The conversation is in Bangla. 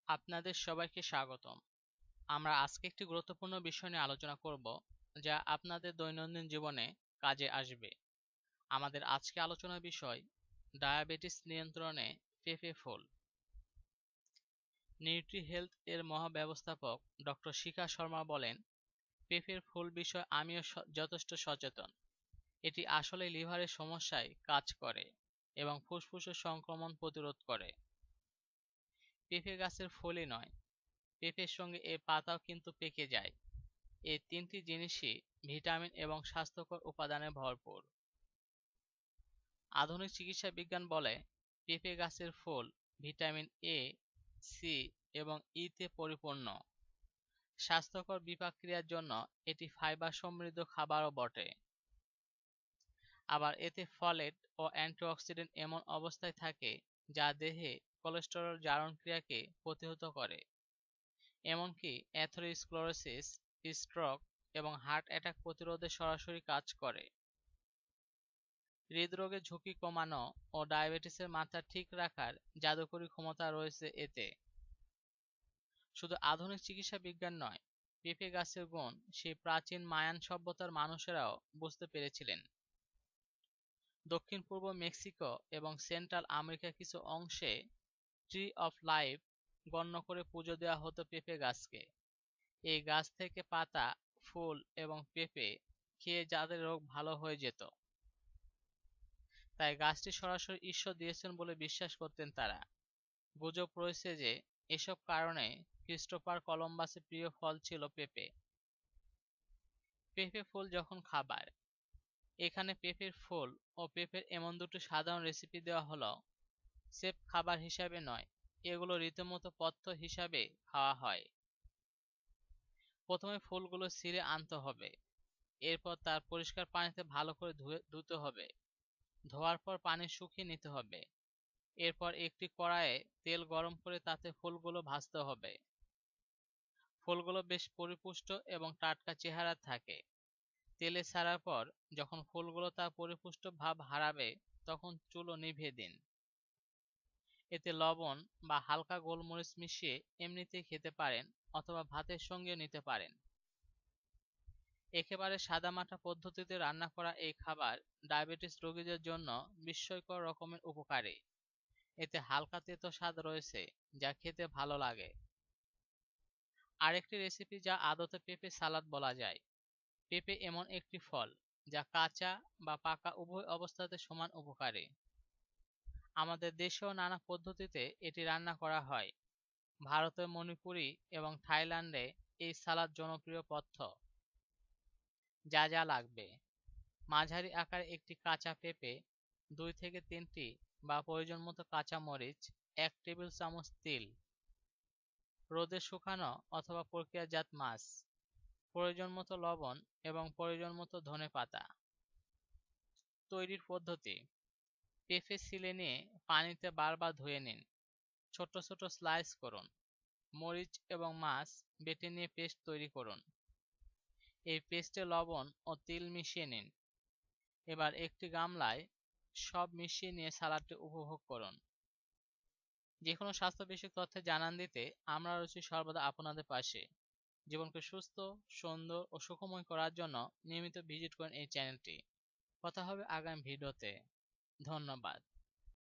আপনাদের সবাইকে স্বাগতম। আমরা আজকে একটি গুরুত্বপূর্ণ বিষয় নিয়ে আলোচনা করব, যা আপনাদের দৈনন্দিন জীবনে কাজে আসবে। আমাদের আজকে আলোচনার বিষয় ডায়াবেটিস নিয়ন্ত্রণে পেঁপে ফুল। নিউট্রি হেলথ এর মহাব্যবস্থাপক ডক্টর শিখা শর্মা বলেন, পেঁপের ফুল বিষয়ে আমিও যথেষ্ট সচেতন। এটি আসলে লিভারের সমস্যায় কাজ করে এবং ফুসফুসের সংক্রমণ প্রতিরোধ করে। পেঁপে গাছের ফুলই নয়, পেঁপের সঙ্গে এর পাতাও কিন্তু পেকে যায়। এই তিনটি জিনিসই ভিটামিন এবং স্বাস্থ্যকর উপাদানে ভরপুর। আধুনিক চিকিৎসা বিজ্ঞান বলে, পেঁপে গাছের ফুল ভিটামিন এ, সি এবং ই-তে পরিপূর্ণ। স্বাস্থ্যকর বিপাক ক্রিয়ার জন্য এটি ফাইবার সমৃদ্ধ খাবারও বটে। আবার এতে ফলেট ও অ্যান্টিঅক্সিডেন্ট এমন অবস্থায় থাকে যা দেহে কোলেস্টেরল জারণ ক্রিয়াকে প্রতিহত করে। এমনকি অ্যাথেরোস্ক্লেরোসিস, স্ট্রোক এবং হার্ট অ্যাটাক প্রতিরোধে সরাসরি কাজ করে। হৃদরোগের ঝুঁকি কমানো ও ডায়াবেটিসের মাত্রা ঠিক রাখার জাদুকরী ক্ষমতা রয়েছে এতে। শুধু আধুনিক চিকিৎসা বিজ্ঞান নয়, পেঁপে গাছের গুণ সেই প্রাচীন মায়ান সভ্যতার মানুষেরাও বুঝতে পেরেছিলেন। দক্ষিণ-পূর্ব মেক্সিকো এবং সেন্ট্রাল আমেরিকার কিছু অংশে ট্রি অফ লাইফ গণ্য করে পুজো দেওয়া হতো পেঁপে গাছকে। এই গাছ থেকে পাতা, ফুল এবং পেঁপে খেয়ে যাদের রোগ ভালো হয়ে যেত। তাই গাছটি সরাসরি ঈশ্বর দিয়েছেন বলে বিশ্বাস করতেন তারা। গুজব রয়েছে যে এসব কারণে ক্রিস্টোফার কলম্বাসের প্রিয় ফল ছিল পেঁপে। পেঁপে ফুল যখন খাবার। এখানে পেঁপের ফুল ও পেঁপের এমন দুটো সাধারণ রেসিপি দেওয়া হলো। সেফ খাবার হিসাবে নয়, এগুলো রীতিমতো পথ্য হিসাবে খাওয়া হয়। প্রথমে ফুলগুলো ছিঁড়ে আনতে হবে। এরপর তার পরিষ্কার পানিতে ভালো করে ধুতে হবে। ধোয়ার পর পানি শুকিয়ে নিতে হবে। এরপর একটি কড়াইয়ে তেল গরম করে তাতে ফুলগুলো ভাজতে হবে। ফুলগুলো বেশ পরিপুষ্ট এবং টাটকা চেহারা থাকে। তেলে ছাড়ার পর যখন ফুলগুলো তার পরিপুষ্ট ভাব হারাবে, তখন চুলো নিভিয়ে দিন। এতে লবণ বা হালকা গোলমরিচ মিশিয়ে এমনিতেই খেতে পারেন অথবা ভাতের সঙ্গেও নিতে পারেন। একেবারে সাদামাটা পদ্ধতিতে রান্না করা এই খাবার ডায়াবেটিস রোগীদের জন্য বিস্ময়কর রকমের উপকারী। এতে হালকা তেতো স্বাদ রয়েছে, যা খেতে ভালো লাগে। আরেকটি রেসিপি যা আদতে পেঁপে সালাদ বলা যায়। পেঁপে এমন একটি ফল যা কাঁচা বা পাকা উভয় অবস্থাতে সমান উপকারী। আমাদের দেশেও নানা পদ্ধতিতে এটি রান্না করা হয়। ভারতের মণিপুরি এবং থাইল্যান্ডে এই সালাদ জনপ্রিয় পথ্য। যা যা লাগবে: মাঝারি আকারে একটি কাঁচা পেঁপে, 2 থেকে 3টি বা প্রয়োজন মতো কাঁচা মরিচ, 1 টেবিল চামচ তিল, রোদে শুকানো অথবা প্রক্রিয়াজাত মাছ, প্রয়োজন মতো লবণ এবং প্রয়োজন মতো ধনেপাতা। তৈরির পদ্ধতি: পেঁপে ছিলে নিয়ে পানিতে বারবার ধুয়ে নিন। ছোট ছোট স্লাইস করুন। মরিচ এবং মাছ বেটে নিয়ে পেস্ট তৈরি করুন। এই পেস্টে লবণ ও তিল মিশিয়ে নিন। এবার একটি গামলায় সব মিশিয়ে নিয়ে সালাডটি উপভোগ করুন। যেকোনো স্বাস্থ্য বিষয়ক তথ্যে জানান দিতে আমরা রয়েছি সর্বদা আপনাদের পাশে। জীবনকে সুস্থ, সুন্দর ও সুখময় করার জন্য নিয়মিত ভিজিট করেন এই চ্যানেলটি। কথা হবে আগামী ভিডিওতে। ধন্যবাদ।